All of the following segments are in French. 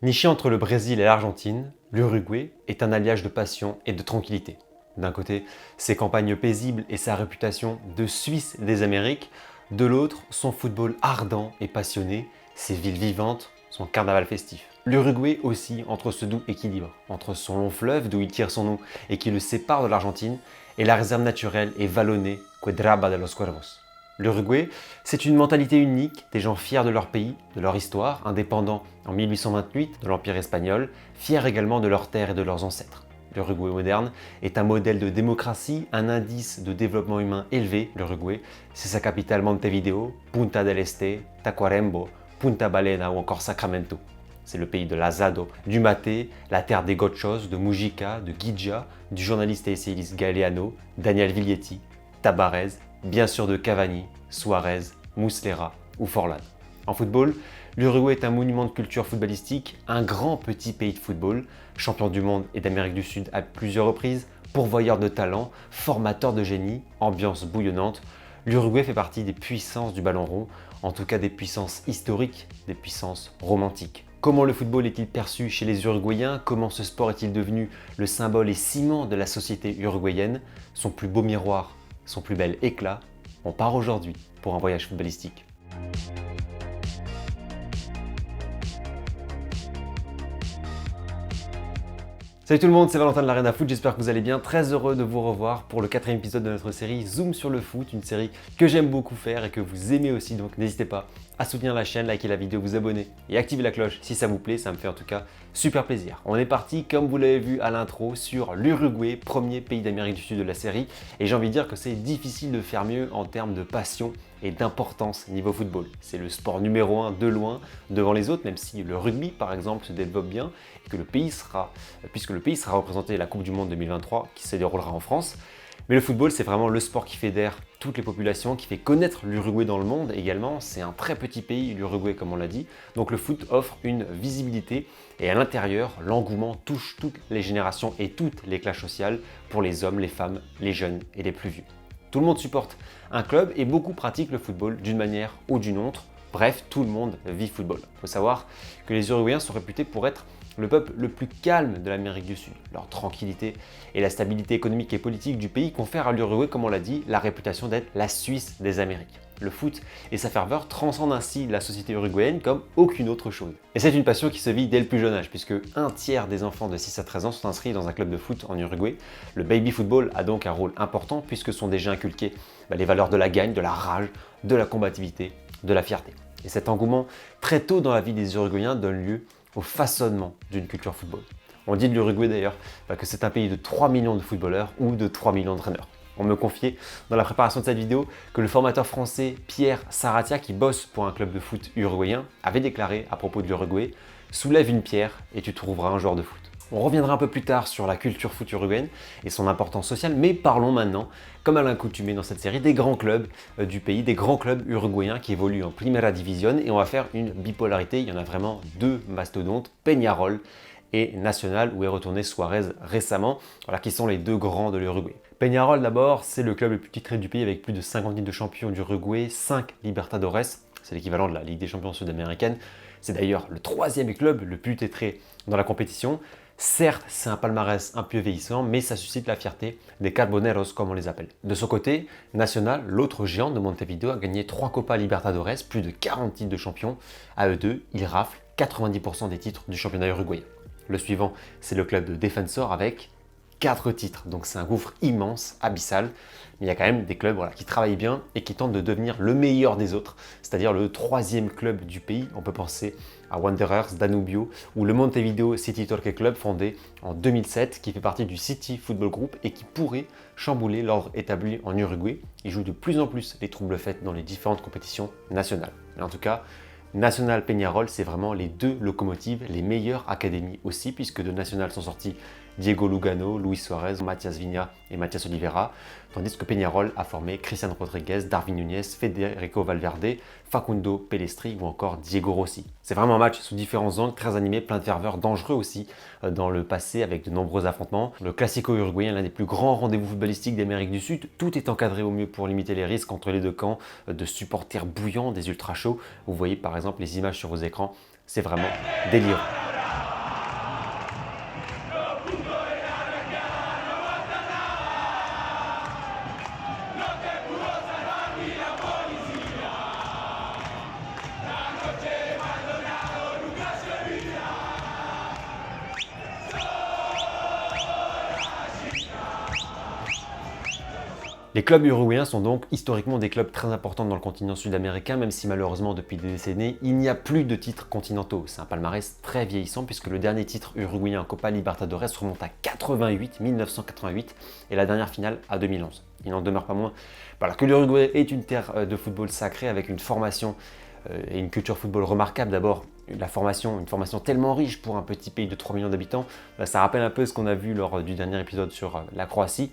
Niché entre le Brésil et l'Argentine, l'Uruguay est un alliage de passion et de tranquillité. D'un côté, ses campagnes paisibles et sa réputation de Suisse des Amériques, de l'autre, son football ardent et passionné, ses villes vivantes, son carnaval festif. L'Uruguay aussi entre ce doux équilibre, entre son long fleuve d'où il tire son nom et qui le sépare de l'Argentine, et la réserve naturelle et vallonnée Quebrada de los Cuervos. L'Uruguay, c'est une mentalité unique, des gens fiers de leur pays, de leur histoire, indépendants en 1828 de l'Empire espagnol, fiers également de leurs terres et de leurs ancêtres. L'Uruguay moderne est un modèle de démocratie, un indice de développement humain élevé. L'Uruguay, c'est sa capitale Montevideo, Punta del Este, Tacuarembó, Punta Balena ou encore Sacramento. C'est le pays de l'asado, du maté, la terre des gauchos, de Mujica, de Guija, du journaliste et essayiste Galeano, Daniel Villetti, Tabarez, bien sûr de Cavani, Suarez, Muslera ou Forlan. En football, l'Uruguay est un monument de culture footballistique, un grand petit pays de football, champion du monde et d'Amérique du Sud à plusieurs reprises, pourvoyeur de talent, formateur de génie, ambiance bouillonnante. L'Uruguay fait partie des puissances du ballon rond, en tout cas des puissances historiques, des puissances romantiques. Comment le football est-il perçu chez les Uruguayens? Comment ce sport est-il devenu le symbole et ciment de la société uruguayenne? Son plus beau miroir, son plus bel éclat? On part aujourd'hui pour un voyage footballistique. Salut tout le monde, c'est Valentin de l'Arena Foot, j'espère que vous allez bien. Très heureux de vous revoir pour le 4e épisode de notre série Zoom sur le foot, une série que j'aime beaucoup faire et que vous aimez aussi, donc n'hésitez pas à soutenir la chaîne, liker la vidéo, vous abonner et activer la cloche si ça vous plaît, ça me fait en tout cas super plaisir. On est parti, comme vous l'avez vu à l'intro, sur l'Uruguay, premier pays d'Amérique du Sud de la série, et j'ai envie de dire que c'est difficile de faire mieux en termes de passion et d'importance niveau football. C'est le sport numéro 1 de loin devant les autres, même si le rugby par exemple se développe bien, et que puisque le pays sera représenté à la Coupe du Monde 2023 qui se déroulera en France. Mais le football, c'est vraiment le sport qui fédère toutes les populations, qui fait connaître l'Uruguay dans le monde également. C'est un très petit pays, l'Uruguay, comme on l'a dit. Donc le foot offre une visibilité et à l'intérieur, l'engouement touche toutes les générations et toutes les classes sociales pour les hommes, les femmes, les jeunes et les plus vieux. Tout le monde supporte un club et beaucoup pratiquent le football d'une manière ou d'une autre. Bref, tout le monde vit football. Il faut savoir que les Uruguayens sont réputés pour être le peuple le plus calme de l'Amérique du Sud. Leur tranquillité et la stabilité économique et politique du pays confèrent à l'Uruguay, comme on l'a dit, la réputation d'être la Suisse des Amériques. Le foot et sa ferveur transcendent ainsi la société uruguayenne comme aucune autre chose. Et c'est une passion qui se vit dès le plus jeune âge, puisque un tiers des enfants de 6 à 13 ans sont inscrits dans un club de foot en Uruguay. Le baby football a donc un rôle important, puisque sont déjà inculquées les valeurs de la gagne, de la rage, de la combativité, de la fierté. Et cet engouement, très tôt dans la vie des Uruguayens, donne lieu au façonnement d'une culture football. On dit de l'Uruguay d'ailleurs que c'est un pays de 3 millions de footballeurs ou de 3 millions d'entraîneurs. On me confiait dans la préparation de cette vidéo que le formateur français Pierre Saratia, qui bosse pour un club de foot uruguayen, avait déclaré à propos de l'Uruguay « Soulève une pierre et tu trouveras un joueur de foot ». On reviendra un peu plus tard sur la culture foot uruguayenne et son importance sociale, mais parlons maintenant, comme à l'accoutumée dans cette série, des grands clubs du pays, des grands clubs uruguayens qui évoluent en Primera División, et on va faire une bipolarité. Il y en a vraiment deux mastodontes, Peñarol et Nacional, où est retourné Suarez récemment, voilà, qui sont les deux grands de l'Uruguay. Peñarol d'abord, c'est le club le plus titré du pays avec plus de 50 titres de champion d'Uruguay, 5 Libertadores, c'est l'équivalent de la Ligue des champions sud-américaine. C'est d'ailleurs le 3e club le plus titré dans la compétition. Certes, c'est un palmarès un peu vieillissant, mais ça suscite la fierté des Carboneros, comme on les appelle. De son côté, Nacional, l'autre géant de Montevideo, a gagné 3 Copa Libertadores, plus de 40 titres de champion. À eux deux, ils raflent 90% des titres du championnat uruguayen. Le suivant, c'est le club de Defensor avec 4 titres, donc c'est un gouffre immense, abyssal, mais il y a quand même des clubs qui travaillent bien et qui tentent de devenir le meilleur des autres, c'est-à-dire le 3e club du pays. On peut penser à Wanderers, Danubio ou le Montevideo City Torque Club, fondé en 2007, qui fait partie du City Football Group et qui pourrait chambouler l'ordre établi en Uruguay. Il joue de plus en plus les troubles faits dans les différentes compétitions nationales. Mais en tout cas, Nacional Peñarol, c'est vraiment les deux locomotives, les meilleures académies aussi, puisque de Nacional sont sortis Diego Lugano, Luis Suarez, Matias Vinha et Matias Oliveira, tandis que Peñarol a formé Cristian Rodriguez, Darwin Núñez, Federico Valverde, Facundo Pellestri ou encore Diego Rossi. C'est vraiment un match sous différents angles, très animé, plein de ferveur, dangereux aussi dans le passé avec de nombreux affrontements. Le Classico uruguayen, l'un des plus grands rendez-vous footballistiques d'Amérique du Sud, tout est encadré au mieux pour limiter les risques entre les deux camps de supporters bouillants, des ultra chauds. Vous voyez par exemple les images sur vos écrans, c'est vraiment délirant. Les clubs uruguayens sont donc historiquement des clubs très importants dans le continent sud-américain, même si malheureusement depuis des décennies, il n'y a plus de titres continentaux. C'est un palmarès très vieillissant puisque le dernier titre uruguayen en Copa Libertadores remonte à 1988 et la dernière finale à 2011. Il n'en demeure pas moins que l'Uruguay est une terre de football sacrée avec une formation et une culture football remarquable. D'abord, une formation tellement riche pour un petit pays de 3 millions d'habitants. Ça rappelle un peu ce qu'on a vu lors du dernier épisode sur la Croatie.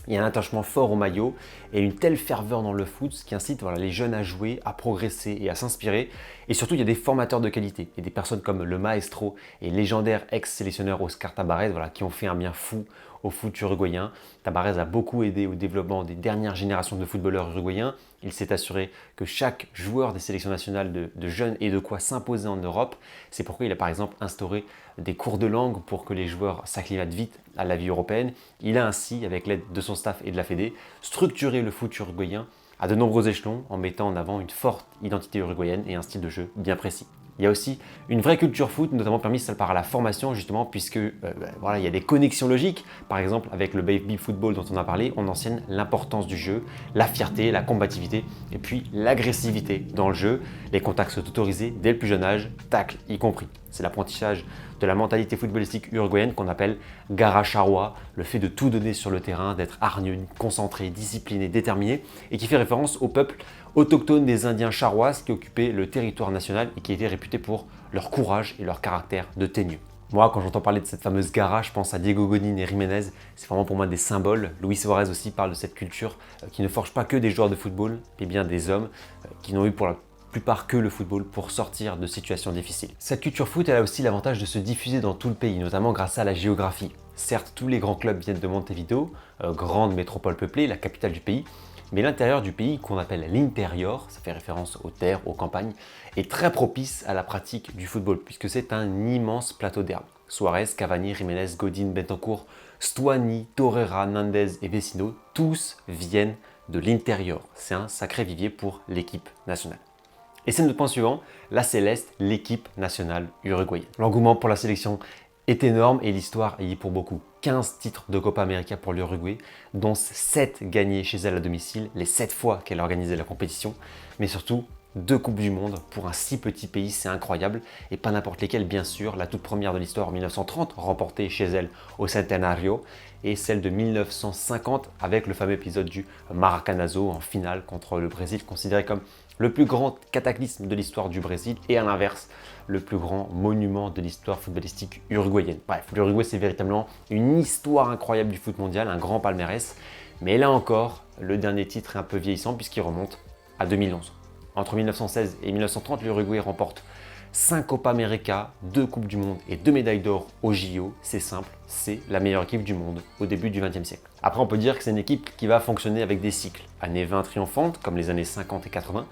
Il y a un attachement fort au maillot et une telle ferveur dans le foot, ce qui incite les jeunes à jouer, à progresser et à s'inspirer. Et surtout, il y a des formateurs de qualité. Il y a des personnes comme le maestro et légendaire ex-sélectionneur Oscar Tabarez qui ont fait un bien fou au foot uruguayen. Tabarez a beaucoup aidé au développement des dernières générations de footballeurs uruguayens. Il s'est assuré que chaque joueur des sélections nationales de jeunes ait de quoi s'imposer en Europe. C'est pourquoi il a par exemple instauré des cours de langue pour que les joueurs s'acclimatent vite à la vie européenne. Il a ainsi, avec l'aide de son staff et de la Fédé, structuré le foot uruguayen à de nombreux échelons en mettant en avant une forte identité uruguayenne et un style de jeu bien précis. Il y a aussi une vraie culture foot, notamment permise par la formation justement, puisque il y a des connexions logiques. Par exemple, avec le baby football dont on a parlé, on enseigne l'importance du jeu, la fierté, la combativité et puis l'agressivité dans le jeu. Les contacts sont autorisés dès le plus jeune âge, tacle y compris. C'est l'apprentissage de la mentalité footballistique uruguayenne qu'on appelle garra charrua, le fait de tout donner sur le terrain, d'être hargneux, concentré, discipliné, déterminé, et qui fait référence au peuple autochtone des Indiens charrois qui occupaient le territoire national et qui étaient réputés pour leur courage et leur caractère de teigneux. Moi, quand j'entends parler de cette fameuse garra, je pense à Diego Godín et Jiménez. C'est vraiment pour moi des symboles. Luis Suarez aussi parle de cette culture qui ne forge pas que des joueurs de football, mais bien des hommes qui n'ont eu pour la plupart que le football pour sortir de situations difficiles. Cette culture foot, elle a aussi l'avantage de se diffuser dans tout le pays, notamment grâce à la géographie. Certes, tous les grands clubs viennent de Montevideo, grande métropole peuplée, la capitale du pays, mais l'intérieur du pays, qu'on appelle l'intérieur, ça fait référence aux terres, aux campagnes, est très propice à la pratique du football, puisque c'est un immense plateau d'herbe. Suarez, Cavani, Jiménez, Godín, Bentancur, Stuani, Torreira, Nández et Vecino, tous viennent de l'intérieur. C'est un sacré vivier pour l'équipe nationale. Et c'est notre point suivant, la Céleste, l'équipe nationale uruguayenne. L'engouement pour la sélection est énorme et l'histoire y est pour beaucoup. 15 titres de Copa América pour l'Uruguay, dont 7 gagnés chez elle à domicile, les 7 fois qu'elle a organisé la compétition, mais surtout 2 Coupes du Monde pour un si petit pays, c'est incroyable, et pas n'importe lesquelles bien sûr, la toute première de l'histoire en 1930, remportée chez elle au Centenario, et celle de 1950 avec le fameux épisode du Maracanazo en finale contre le Brésil, considéré comme le plus grand cataclysme de l'histoire du Brésil et à l'inverse, le plus grand monument de l'histoire footballistique uruguayenne. Bref, l'Uruguay c'est véritablement une histoire incroyable du foot mondial, un grand palmarès, mais là encore, le dernier titre est un peu vieillissant puisqu'il remonte à 2011. Entre 1916 et 1930, l'Uruguay remporte 5 Copa América, 2 Coupes du Monde et 2 médailles d'or au JO. C'est simple, c'est la meilleure équipe du monde au début du XXe siècle. Après, on peut dire que c'est une équipe qui va fonctionner avec des cycles. Années 20 triomphantes, comme les années 50 et 80,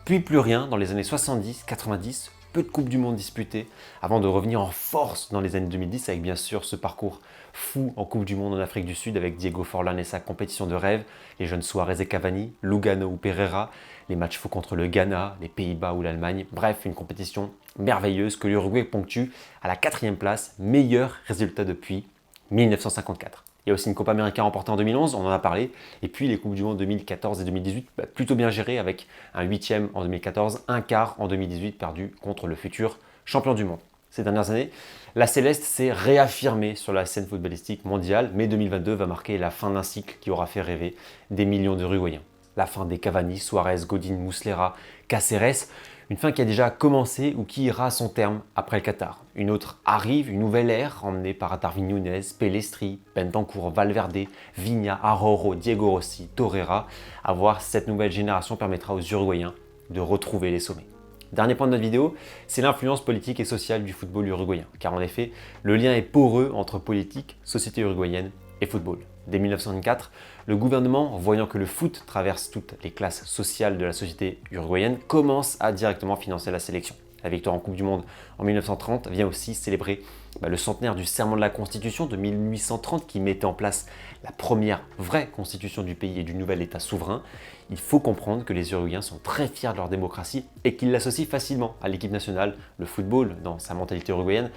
puis plus rien dans les années 70, 90, peu de Coupes du Monde disputées, avant de revenir en force dans les années 2010 avec bien sûr ce parcours fou en Coupe du Monde en Afrique du Sud avec Diego Forlán et sa compétition de rêve, les jeunes Suarez et Cavani, Lugano ou Pereira, les matchs fous contre le Ghana, les Pays-Bas ou l'Allemagne, bref, une compétition merveilleuse que l'Uruguay ponctue à la 4e place, meilleur résultat depuis 1954. Il y a aussi une Copa América remportée en 2011, on en a parlé, et puis les Coupes du Monde 2014 et 2018, plutôt bien gérées avec un 8e en 2014, un quart en 2018 perdu contre le futur champion du monde. Ces dernières années, la Céleste s'est réaffirmée sur la scène footballistique mondiale, mais 2022 va marquer la fin d'un cycle qui aura fait rêver des millions d'Uruguayens. La fin des Cavani, Suarez, Godín, Muslera, Cáceres, une fin qui a déjà commencé ou qui ira à son terme après le Qatar. Une autre arrive, une nouvelle ère emmenée par Darwin Núñez, Pellistri, Bentancur, Valverde, Viña, Arroyo, Diego Rossi, Torreira. À voir si cette nouvelle génération permettra aux Uruguayens de retrouver les sommets. Dernier point de notre vidéo, c'est l'influence politique et sociale du football uruguayen. Car en effet, le lien est poreux entre politique, société uruguayenne et football. Dès 1904, le gouvernement, voyant que le foot traverse toutes les classes sociales de la société uruguayenne, commence à directement financer la sélection. La victoire en Coupe du Monde en 1930 vient aussi célébrer le centenaire du serment de la Constitution de 1830 qui mettait en place la première vraie constitution du pays et du nouvel État souverain. Il faut comprendre que les Uruguayens sont très fiers de leur démocratie et qu'ils l'associent facilement à l'équipe nationale. Le football, dans sa mentalité uruguayenne,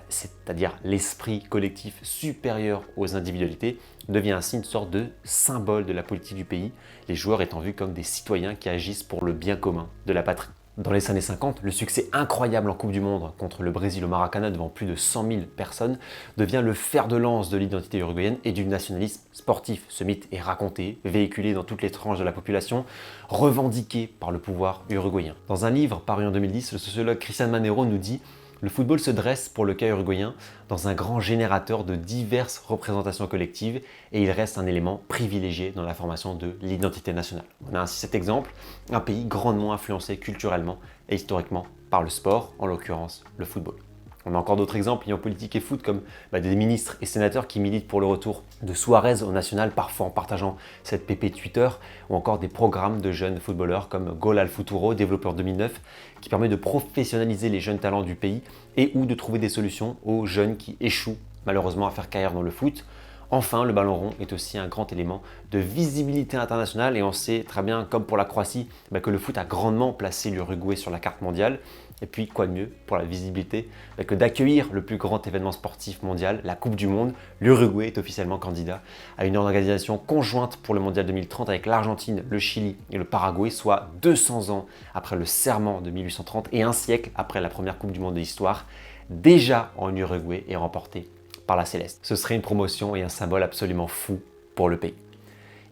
c'est-à-dire l'esprit collectif supérieur aux individualités, devient ainsi une sorte de symbole de la politique du pays, les joueurs étant vus comme des citoyens qui agissent pour le bien commun de la patrie. Dans les années 50, le succès incroyable en Coupe du Monde contre le Brésil au Maracanã devant plus de 100 000 personnes devient le fer de lance de l'identité uruguayenne et du nationalisme sportif. Ce mythe est raconté, véhiculé dans toutes les tranches de la population, revendiqué par le pouvoir uruguayen. Dans un livre paru en 2010, le sociologue Cristian Manero nous dit: le football se dresse pour le cas uruguayen dans un grand générateur de diverses représentations collectives et il reste un élément privilégié dans la formation de l'identité nationale. On a ainsi cet exemple, un pays grandement influencé culturellement et historiquement par le sport, en l'occurrence le football. On a encore d'autres exemples liés en politique et foot comme des ministres et sénateurs qui militent pour le retour de Suarez au national, parfois en partageant cette pépé Twitter, ou encore des programmes de jeunes footballeurs comme Gol al Futuro, développé en 2009, qui permet de professionnaliser les jeunes talents du pays et ou de trouver des solutions aux jeunes qui échouent malheureusement à faire carrière dans le foot. Enfin, le ballon rond est aussi un grand élément de visibilité internationale et on sait très bien, comme pour la Croatie, que le foot a grandement placé l'Uruguay sur la carte mondiale. Et puis, quoi de mieux pour la visibilité que d'accueillir le plus grand événement sportif mondial, la Coupe du Monde. L'Uruguay est officiellement candidat à une organisation conjointe pour le Mondial 2030 avec l'Argentine, le Chili et le Paraguay, soit 200 ans après le serment de 1830 et un siècle après la première Coupe du Monde de l'histoire, déjà en Uruguay et remportée par la Céleste. Ce serait une promotion et un symbole absolument fou pour le pays.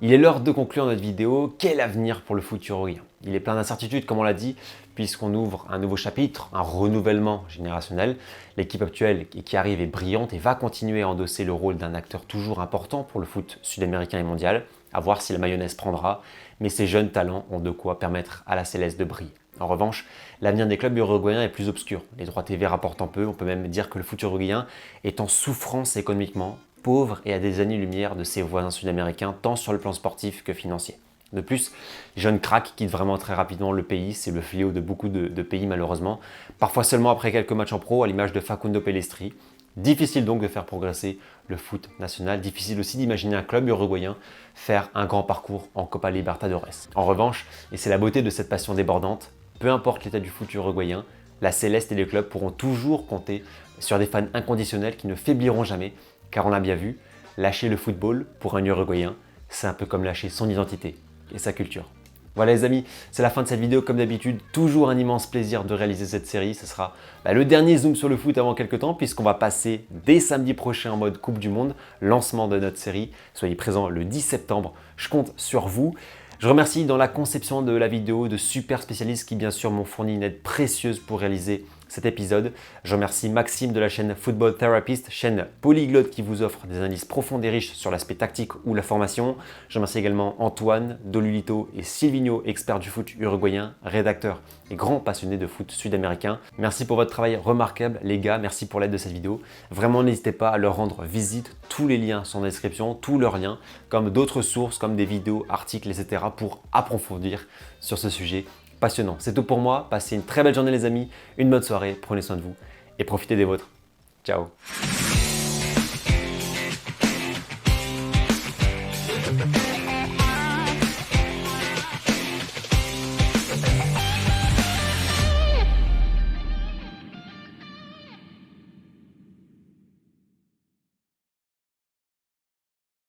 Il est l'heure de conclure notre vidéo. Quel avenir pour le foot uruguayen? Il est plein d'incertitudes, comme on l'a dit, puisqu'on ouvre un nouveau chapitre, un renouvellement générationnel. L'équipe actuelle qui arrive est brillante et va continuer à endosser le rôle d'un acteur toujours important pour le foot sud-américain et mondial. À voir si la mayonnaise prendra, mais ces jeunes talents ont de quoi permettre à la Céleste de briller. En revanche, l'avenir des clubs uruguayens est plus obscur. Les droits TV rapportent un peu, on peut même dire que le foot uruguayen est en souffrance économiquement, pauvre et à des années-lumière de ses voisins sud-américains, tant sur le plan sportif que financier. De plus, les jeunes cracks quittent vraiment très rapidement le pays, c'est le fléau de beaucoup de pays malheureusement, parfois seulement après quelques matchs en pro, à l'image de Facundo Pellistri. Difficile donc de faire progresser le foot national, difficile aussi d'imaginer un club uruguayen faire un grand parcours en Copa Libertadores. En revanche, et c'est la beauté de cette passion débordante, peu importe l'état du foot uruguayen, la Céleste et les clubs pourront toujours compter sur des fans inconditionnels qui ne faibliront jamais, car on l'a bien vu, lâcher le football pour un Uruguayen, c'est un peu comme lâcher son identité et sa culture. Voilà les amis, c'est la fin de cette vidéo comme d'habitude. Toujours un immense plaisir de réaliser cette série. Ce sera le dernier zoom sur le foot avant quelques temps puisqu'on va passer dès samedi prochain en mode Coupe du Monde, lancement de notre série. Soyez présents le 10 septembre, je compte sur vous. Je remercie dans la conception de la vidéo de super spécialistes qui bien sûr m'ont fourni une aide précieuse pour réaliser cet épisode. Je remercie Maxime de la chaîne Football Therapist, chaîne polyglotte qui vous offre des analyses profondes et riches sur l'aspect tactique ou la formation. Je remercie également Antoine, Dolulito et Silvino, experts du foot uruguayen, rédacteurs et grands passionnés de foot sud-américain. Merci pour votre travail remarquable les gars, merci pour l'aide de cette vidéo. Vraiment n'hésitez pas à leur rendre visite, tous les liens sont en description, tous leurs liens, comme d'autres sources, comme des vidéos, articles, etc. pour approfondir sur ce sujet passionnant. C'est tout pour moi, passez une très belle journée les amis, une bonne soirée, prenez soin de vous et profitez des vôtres. Ciao.